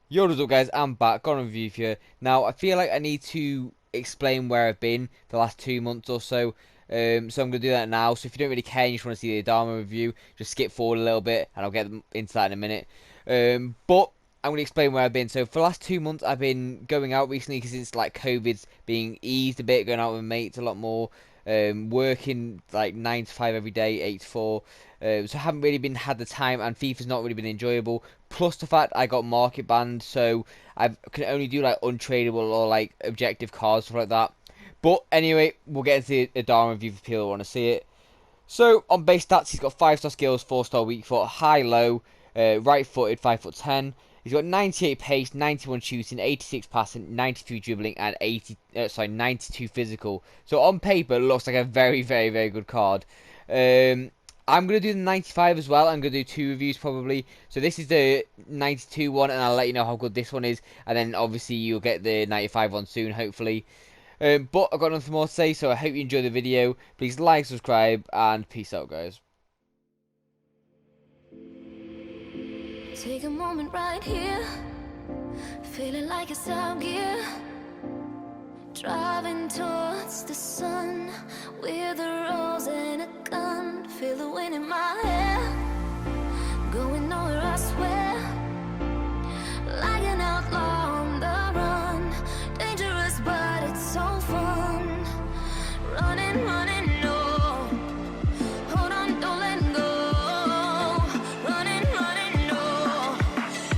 Yo, what's up guys, I'm back, got a review for you. Now, I feel like I need to explain where I've been the last 2 months or so. So I'm going to do that now. So if you don't really care and you just want to see the Adama review, just skip forward a little bit and I'll get into that in a minute. But I'm going to explain where I've been. So for the last 2 months, I've been going out recently because it's like COVID's being eased a bit, going out with mates a lot more. Working like 9 to 5 every day, 8 to 4. So I haven't really been had the time, and FIFA's not really been enjoyable. Plus the fact I got market banned, so I can only do like untradeable or like objective cards, stuff like that. But anyway, we'll get into the Adama review for people who want to see it. So on base stats, he's got 5-star skills, 4-star weak foot, high low, right-footed, 5'10". He's got 98 pace, 91 shooting, 86 passing, 93 dribbling, and 92 physical. So on paper, it looks like a very, very, very good card. I'm going to do the 95 as well. I'm going to do 2 reviews probably. So this is the 92 one, and I'll let you know how good this one is. And then obviously you'll get the 95 one soon, hopefully. But I've got nothing more to say, so I hope you enjoy the video. Please like, subscribe, and peace out, guys. Take a moment right here, feeling like it's out gear, driving towards the sun with a rose and a gun. Feel the wind in my hair, going nowhere I swear, like an outlaw on the run. Dangerous but it's so fun, running, running, no. Hold on, don't let go. Running, running, no.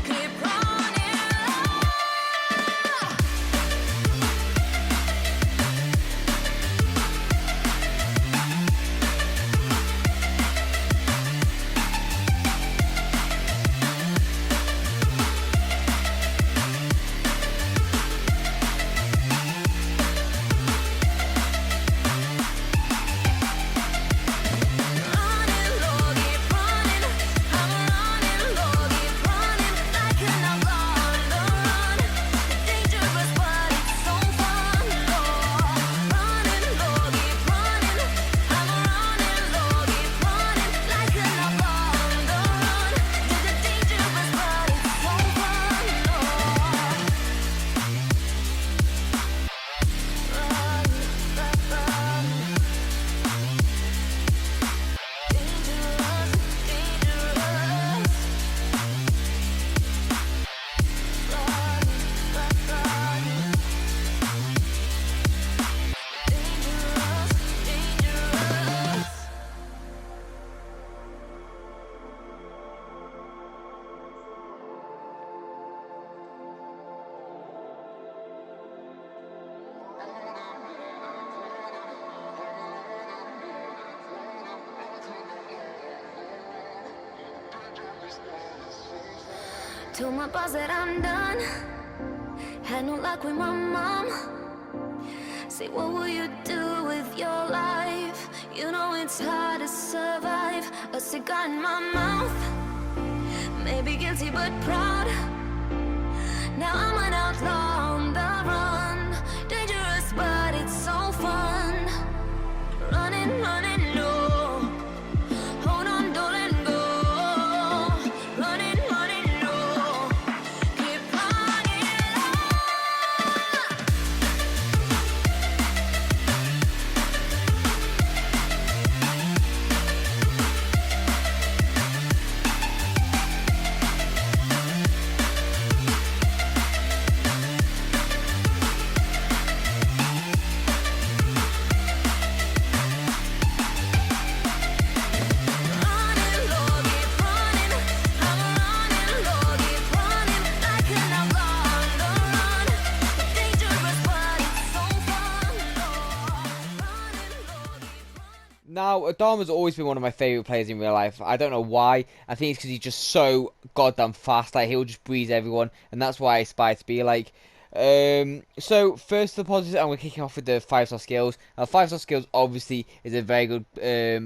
Keep running. Told my boss that I'm done. Had no luck with my mom. Say, what will you do with your life? You know it's hard to survive. A cigar in my mouth. Maybe guilty but proud. Now I'm an outlaw on the run. Dangerous but it's so fun. Running, running, no. Hold on, don't let go. Running, running, no. Keep running. Now, Adama's always been one of my favourite players in real life. I don't know why. I think it's because he's just so goddamn fast. Like, he'll just breeze everyone. And that's why I aspire to be like. So, first the positives, I'm going to kick off with the 5-star skills. Now, 5-star skills, obviously, is a very good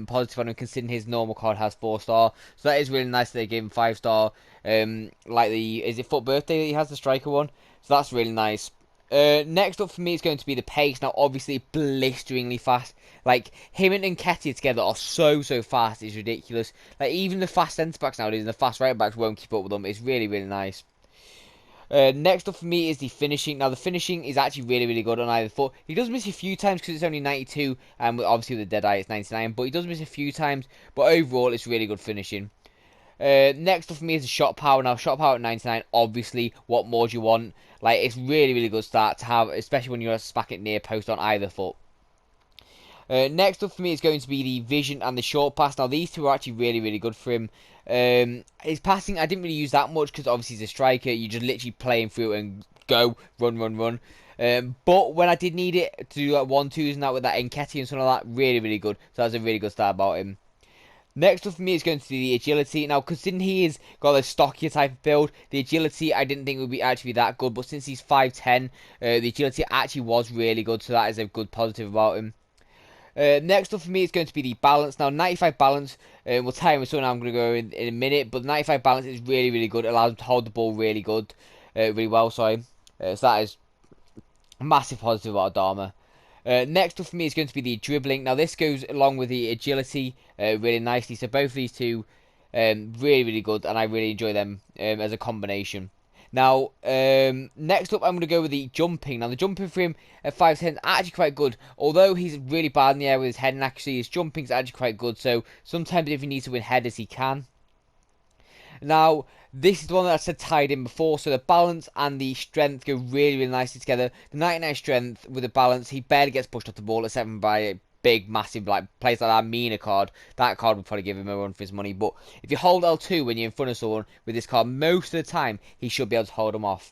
positive on him, considering his normal card has 4-star. So, that is really nice that they gave him 5-star. Like the, is it Foot Birthday that he has, the striker one? So, that's really nice. Next up for me is going to be the pace. Now, obviously, blisteringly fast. Like, him and Nketiah together are so fast. It's ridiculous. Like, even the fast centre-backs nowadays and the fast right-backs won't keep up with them. It's really, really nice. Next up for me is the finishing. Now the finishing is actually really good on either foot. He does miss a few times because it's only 92, and obviously with the dead eye it's 99. But he does miss a few times. But overall, it's really good finishing. Next up for me is the shot power. Now shot power at 99. Obviously, what more do you want? Like, it's really good start to have, especially when you're smacking near post on either foot. Next up for me is going to be the vision and the short pass. Now these two are actually really good for him. His passing, I didn't really use that much because obviously he's a striker. You just literally play him through and go, run. But when I did need it to do like 1-2s and that with that Nketiah and something like that, really good. So that's a really good start about him. Next up for me is going to be the agility. Now, considering he has got a stockier type of build, the agility I didn't think would be actually be that good. But since he's 5'10", the agility actually was really good. So that is a good positive about him. Next up for me is going to be the balance. Now 95 balance, we'll tell you something I'm going to go in a minute, but 95 balance is really good. It allows him to hold the ball really well, sorry. So that is a massive positive about Adama. Next up for me is going to be the dribbling. Now this goes along with the agility really nicely. So both of these two really good, and I really enjoy them as a combination. Now, next up, I'm going to go with the jumping. Now, the jumping for him at 5'10" is actually quite good. Although he's really bad in the air with his head, and actually his jumping is actually quite good. So, sometimes if he needs to win headers, he can. Now, this is the one that I said tied in before. So, the balance and the strength go really nicely together. The 99 strength with the balance, he barely gets pushed off the ball except by a big, massive, like, place like that Mina card. That card would probably give him a run for his money. But if you hold L2 when you're in front of someone with this card, most of the time, he should be able to hold him off.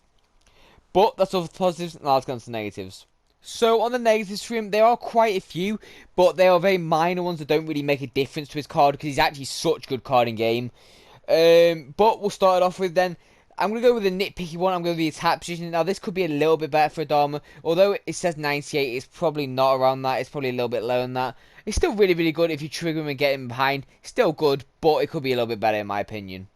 But that's all the positives. Now let's go on to the negatives. So on the negatives for him, there are quite a few, but they are very minor ones that don't really make a difference to his card because he's actually such a good card in game. But we'll start it off with then. I'm going to go with a nitpicky one. I'm going to the attack position. Now, this could be a little bit better for Adama. Although it says 98, it's probably not around that. It's probably a little bit lower than that. It's still really good if you trigger him and get him behind. Still good, but it could be a little bit better in my opinion.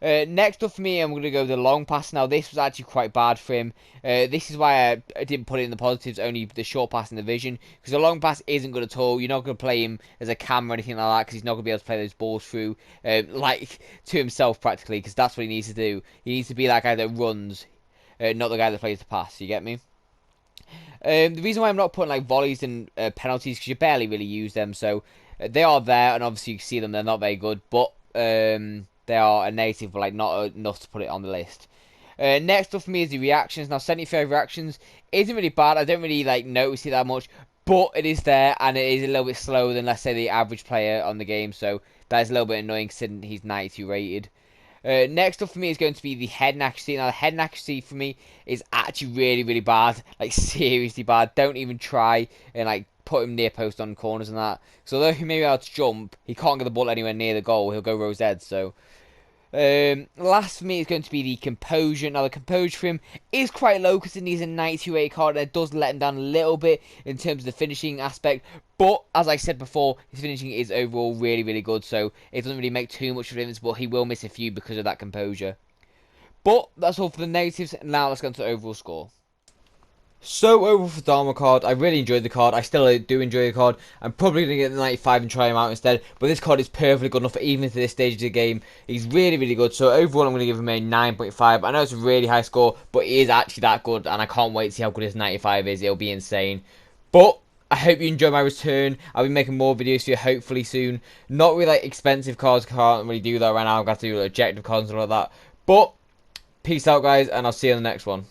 Next up for me, I'm going to go with the long pass. Now, this was actually quite bad for him. This is why I didn't put it in the positives, only the short pass and the vision. Because the long pass isn't good at all. You're not going to play him as a cam or anything like that, because he's not going to be able to play those balls through, like, to himself practically, because that's what he needs to do. He needs to be that guy that runs, not the guy that plays the pass. You get me? The reason why I'm not putting, like, volleys and penalties, because you barely really use them. So, they are there, and obviously you can see them. They're not very good, but they are a negative, but like not enough to put it on the list. Next up for me is the reactions. Now 75 reactions isn't really bad. I don't really like notice it that much, but it is there, and it is a little bit slower than, let's say, the average player on the game. So that is a little bit annoying considering he's 92 rated. Next up for me is going to be the head and accuracy. Now the head and accuracy for me is actually really bad, like seriously bad. Don't even try and like put him near post on corners and that. So although he may be able to jump, he can't get the ball anywhere near the goal. He'll go rose ed. So last for me is going to be the composure. Now the composure for him is quite low because he's a 92 card, and it does let him down a little bit in terms of the finishing aspect. But as I said before, his finishing is overall really good, so it doesn't really make too much of a difference, but he will miss a few because of that composure. But that's all for the negatives. Now let's go into the overall score. So overall for Dharma card, I really enjoyed the card. I still do enjoy the card. I'm probably going to get the 95 and try him out instead. But this card is perfectly good enough for even to this stage of the game. He's really good. So overall, I'm going to give him a 9.5. I know it's a really high score, but he is actually that good. And I can't wait to see how good his 95 is. It'll be insane. But I hope you enjoy my return. I'll be making more videos for you hopefully soon. Not really like expensive cards. Can't really do that right now. I've got to do objective cards and all like that. But peace out, guys. And I'll see you in the next one.